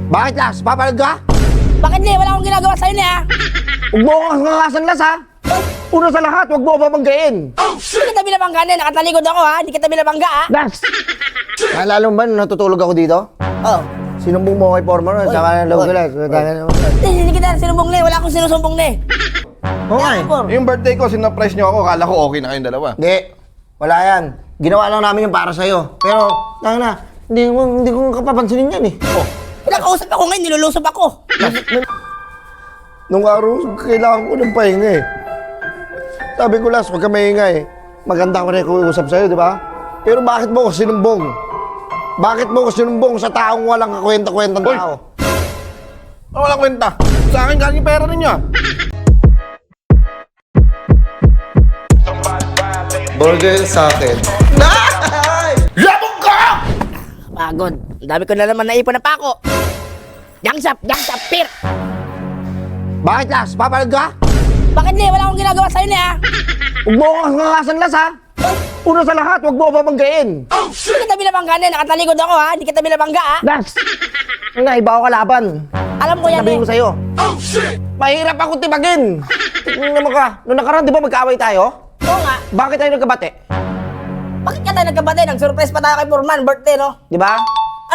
Bakit, Las? Papalag ka? Bakit di? Wala akong ginagawa sa'yo niya. Huwag mo akong nangasan, Las, ha? Una sa lahat, huwag mo ako babanggain. Hindi kita binabangga na. Nakatalikod ako ha. Hindi kita binabangga ha. Las! Naalala mo ba nung natutulog ako dito? Oh. Sinumbong mo kay Former, saka na loob ko, Las. Hindi kita sinumbong na. Wala akong sinusumbong na. Oo nga eh. Yung birthday ko, sinurprise nyo ako. Kala ko okay na kayong dalawa. Hindi. Wala yan. Ginawa lang namin yung para sa'yo. Pero, hindi ko kapapansinin yan eh. Oh. Nakausap ako ngayon. Nilulusob ako. Nung araw, kailangan ko ng pahinga eh. Sabi ko, Las, huwag ka maingay. Maganda ko na usap sa'yo, di ba? Pero bakit mo ko sinumbong? Bakit mo ko sinumbong sa taong walang kakwenta-kwentang Hoy! tao? Walang kwenta. Sa akin galing yung pera ninyo. Burger sa akin. Labog ka! Pagod. Ang dami ko na naman naipon na pako. Yangsap, pir. Bakit, Las? Papalag ka? Bakit di? Wala akong ginagawa sa'yo niya. Huwag mo akong nangasan, Las, ha? Una sa lahat, huwag mo ako babanggain. Hindi kita binabangga na. Nakatalikod ako ha. Hindi kita binabangga ha. Las! Iba ako kalaban. Alam ko yan Sabihin ko eh. sa'yo. Mahirap ako tibagin. Tingnan mo ka. Noong nakaraan, di ba magkaaway tayo? Oo nga. Bakit tayo nagkabate? Bakit ka tayo nagkabate? Nag-surprise pa tayo kay Foreman. Birthday no? Di ba?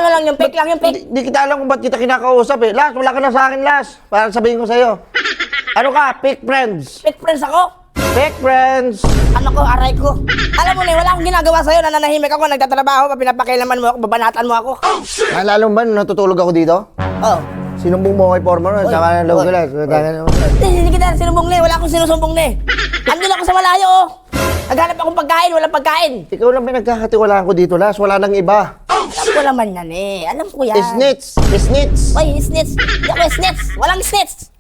Ano lang yung fake lang yung fake. Di kita alam kung ba't kita kinakausap eh. Las, wala ka na sa akin, Las. Para sabihin ko sa'yo. Ano ka? Fake friends. Fake friends ako. Fake friends. Ano ko, aray ko. Alam mo na, wala akong ginagawa sa'yo. Nananahimik ako, nagtatrabaho, pinapakailaman mo ako, babanatan mo ako. Naalala mo ba nung natutulog ako dito? Oh. Sinumbong mo kay Former, saka na loob ko, Las. Hindi kita sinumbong na. Wala akong sinusumbong na. Andun ako sa malayo oh. Naghanap akong pagkain, walang pagkain. Ikaw lang pinagkakatiwalaan ko dito, Las. Wala nang iba. Alam ko naman yan eh. Alam ko yan. Snitch. Snitch. Oy, snitch. Hindi ako snitch. Walang snitch.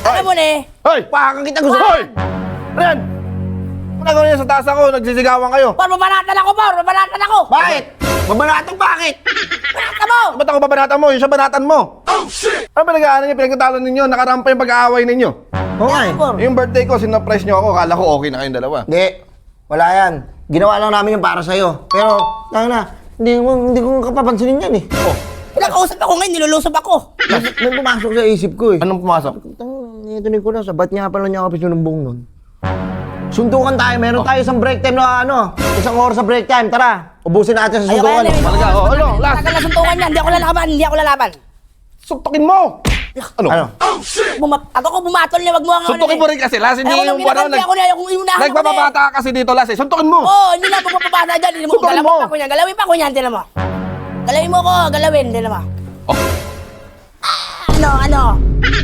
Alam mo na eh. Hoy! Pakang kita gusto. Hoy! Ayan! Wala ko niya sa taas ako, nagsisigawan kayo. Por, babanatan ako, Por. Babanatan ako. Bakit? Mabanatong bakit? Banatan mo. Ba't ako babanatan mo? Yung siya banatan mo. Ano ba nag-aanan niyo? Pinagtatalo ninyo, nakarampa yung pag-aaway ninyo. Oo nga eh. Por. Yung birthday ko, sinurprise nyo ako. Kala ko okay na kayong dalawa. Hindi. Wala yan. Ginawa lang namin yung para sa'yo. Pero, hindi ko kapapansinin yan eh. Oh. Nakausap ako ngayon, nilulusob ako. May pumasok sa isip ko eh. Anong pumasok? Ito ni Kulas, ba't nga pala niya ako sinumbong nun? Suntukan tayo, meron tayo isang break time na isang oras sa break time. Tara, ubusin natin sa suntukan. Talaga, oh, ano, last. Tagal na suntukan yan, hindi ako lalaban. Suntukin mo! Ano? Ako ko bumatol niya, wag mo ang Suntukin mo rin kasi, Las. Hindi yung ano. Ako na, yung iunahan ako Nagpapabata ka kasi dito, Las. Suntukin mo! Oo, hindi na pagpapabata dyan. Hindi mo, Suntukin mo. galawin pa ko yan, tinan mo. Galawin mo ko, tinan mo. Oh. Ano?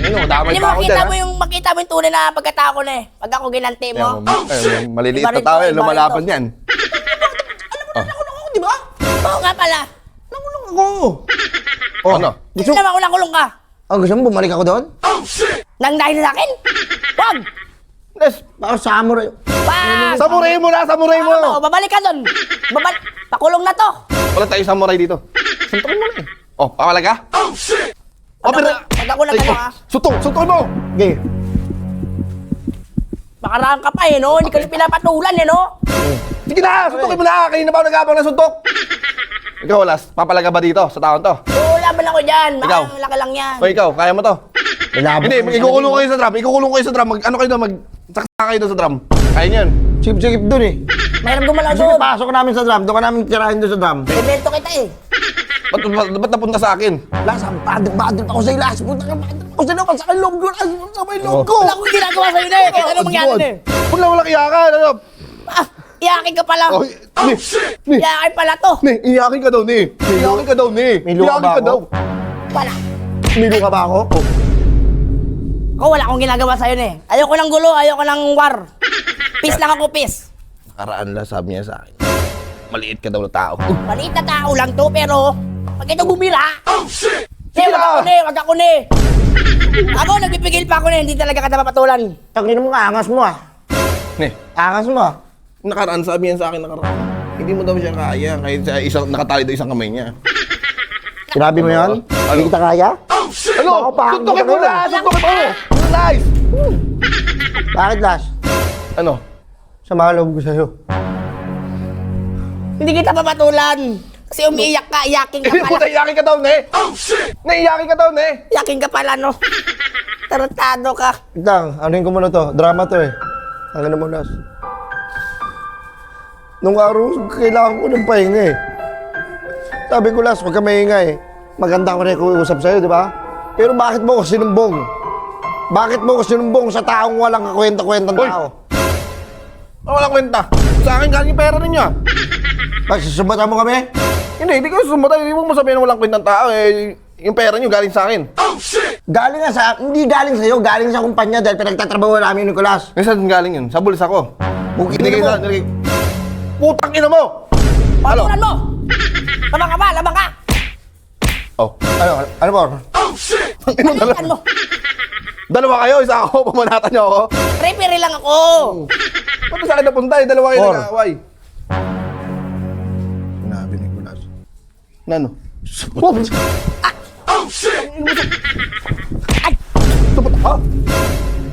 Ano, damay Hindi pa mo ako makita dyan, mo yung tunay na pagkatao ko na eh. Pag ako ginante mo. maliliit Iba na rin tao to, eh, iba rin lumalaban to. yan. Nakulong ako, di ba? Oo nga pala. Nakulong ako. Oh, ano? Gusto naman ko kulong ka. Ang gusto mo, bumalik ako doon? Nang dahil sa akin? Wag! Yes, Baka samurai. samurai mo na, samurai mo! Ano? Babalik ka doon. Pakulong na to. Wala tayong samurai dito. Suntukin mo na eh. Oh, pawalag ka? Oh, pero... Pag ako nagano ha. Suntukin mo! Okay. Makaraan ka pa eh no. Hindi ka rin pinapatulan eh no. Sige na, suntukin mo na! Kanina pa ako nag-abang ng suntok! Ikaw, Las, papalaga ba dito sa taon to? Oo, laban ako dyan. Ikaw? Laki lang yan. O ikaw, kaya mo to? Lalabas Hindi, kami sa ikukulong kanila. kayo sa drum. Ikukulong kayo sa drum. Ano kayo doon? Magsaksa kayo doon sa drum. Kaya niyo yun. Sip-sip doon eh. Mayroon gumalaw Sige, doon. pasok namin sa drum. Doon ka namin tirahin doon sa drum. Invento kita eh. Ba't napunta sa akin? Las, ang badot ako sa'yo, Las. Punta ka, badot ako sa'yo. Sa akin loob ko, Las. Sa may loob ko. Wala akong ginagawa sa'yo na eh. Kahit ano mangyari na eh. Walang iyakan. Ano? Iyakin ka pala. Oh, ni. Iyakin pala to. Ni, iyakin ka daw, ni. Iyakin ka daw, ni. May luha Iyakin ba ka ako? daw. Wala. Milo ka ba ako? Ako wala akong ginagawa sa'yo na eh. Ayoko ng gulo, ayoko ng war. Peace lang ako, peace. Nakaraan lang sabi niya sa akin. Maliit ka daw na tao. Maliit na tao lang to, pero pag ito bumira, Sige na. wag ako ni. Ako, nagpipigil pa ako na, hindi talaga kita mapatulan. Tangin mo nga, angas mo ah. Ni, Angas mo ah. nakaraan sabi niya sa akin nakaraan. Hindi mo daw siya kaya kahit sa isang nakatali daw isang kamay niya. Sinabi mo yun? Ano? Hindi kita kaya? Ano? Baka pa- Suntukin mo na! Suntukin mo! Nice! Bakit, Las? Ano? Sa mga loob ko sa'yo. Hindi kita papatulan. Kasi umiiyak ka, iyakin ka Hindi mo pala. naiyakin ka daw, ne? Naiyakin ka daw, ne? Iyakin ka pala, no? Tarantado ka. Itang, anuhin ko muna to. Drama to eh. Ang ina mo, Las. Nung araw, kailangan ko ng pahinga eh. Sabi ko, Las, huwag ka maingay. Maganda ko rin usap sa'yo, di ba? Pero bakit mo ko sinumbong? Bakit mo ko sinumbong sa taong walang kakwenta-kwentang Hoy! tao? Walang kwenta. Sa akin galing yung pera ninyo, ah. Pagsusumbatan mo kami? Hindi ko sumutay. Hindi mo sabihin na walang kwentang tao, eh. Yung pera nyo galing sa akin. Galing nga sa... Hindi galing sa'yo, galing sa kumpanya dahil pinagtatrabaho namin ni Nicolas. Eh, saan galing yun? Sa bulsa ko. Bukit Binigay mo. sa... Putang ina mo! Halo? Patulan mo! Labang ka ba? Labang ka! Oh. Ano po? Palitan mo! Dalawa kayo, isa ako, pamanatan niyo ako. Referee lang ako! Ba't sa akin napunta eh? Dalawa kayo Or. nag-aaway. Sinabi ni Nicolas. Nano? Ay! Supot ako?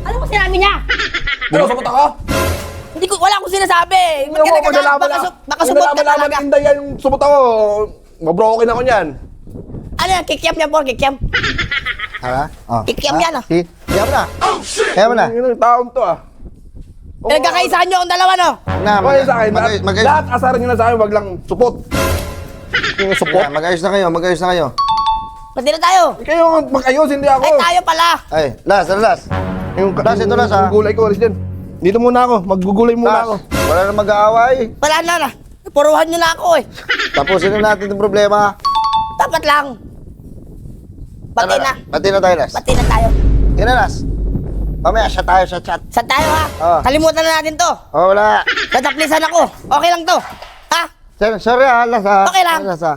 Ano mo sinabi niya? Ano, supot ako? Hindi ko, wala akong sinasabi. Ba't ka nagkagalit? Baka subot ka talaga. Hindi yan yung supot ako. Mabroken ako niyan. Ano yan? Kikiam niya po, kikiam. Ha? Oh. Ikiam yan, ah. Kaya mo na. Kaya mo na. Yung taon to ah. Pinagkakaisahan niyo akong dalawa, no? Okay sa akin. Mag-ayos Lahat asaran nyo na sa akin, wag lang supot. Yung supot. mag-ayos na kayo, mag-ayos na kayo. Pati na tayo. Kayo mag-ayos, hindi ako. Ay, tayo pala. Ay, Las, Las. Yung, Las, ito Las, ha? yung gulay ko, alis dyan. Dito muna ako, maggugulay muna ako. Las, wala na mag-aaway. Wala na. Puruhan niyo na ako, eh. Tapusin na natin itong problema. Dapat lang. Pati na. Pati na tayo, Las. Pati na tayo. Yan na, Las. Mamaya, siya tayo sa chat. Saan tayo, ha? Ah. Kalimutan na natin to. Oh, wala. Tataplisan ako. Okay lang to. Ha? Sorry, Las, ha? Okay lang. Las, ha?